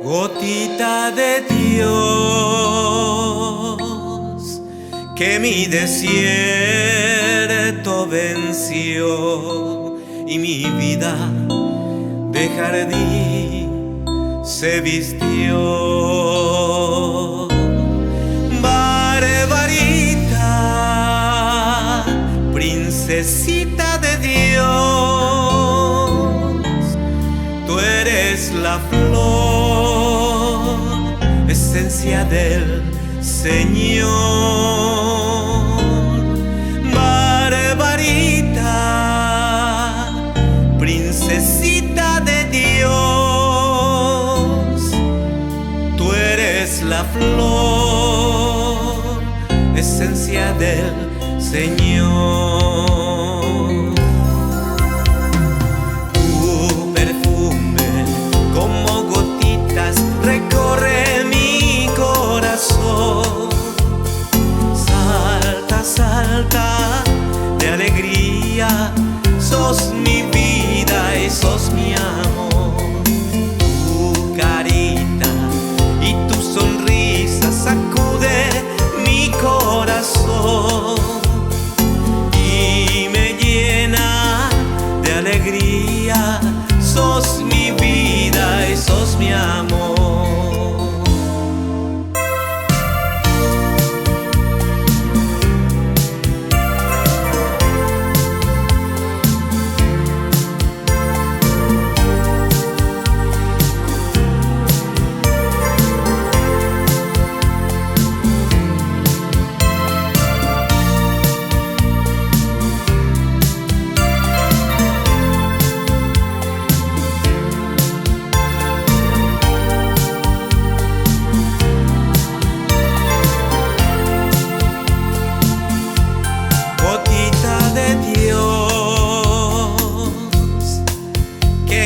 Gotita de Dios, que mi desierto venció y mi vida de jardín se vistió. Barbarita, princesita de Dios, tú eres la flor, esencia del Señor. Barbarita, princesita de Dios, tú eres la flor, esencia del Señor. Tu perfume como gotitas recorre mi corazón. Salta, salta de alegría, sos mi vida y sos mi amor. Tu carita y tu sonrisa sacude mi corazón y me llena de alegría. Sos mi vida y sos mi amor.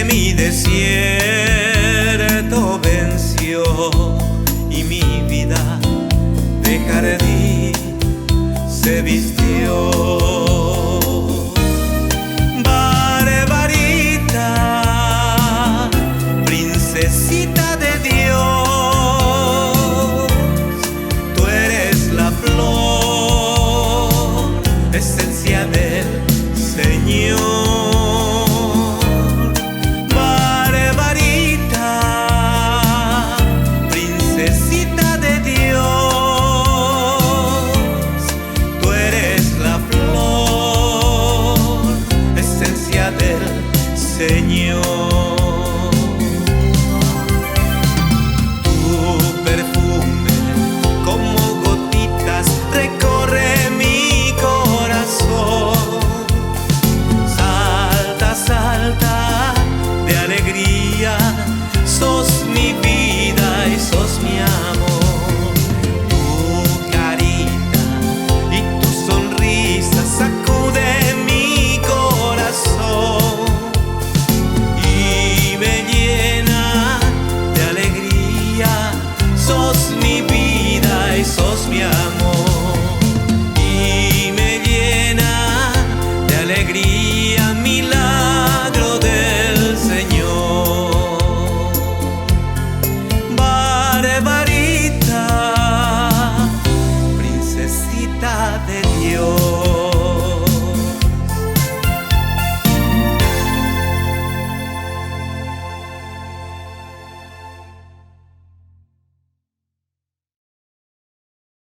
Mi desierto venció y mi vida de jardín se vistió.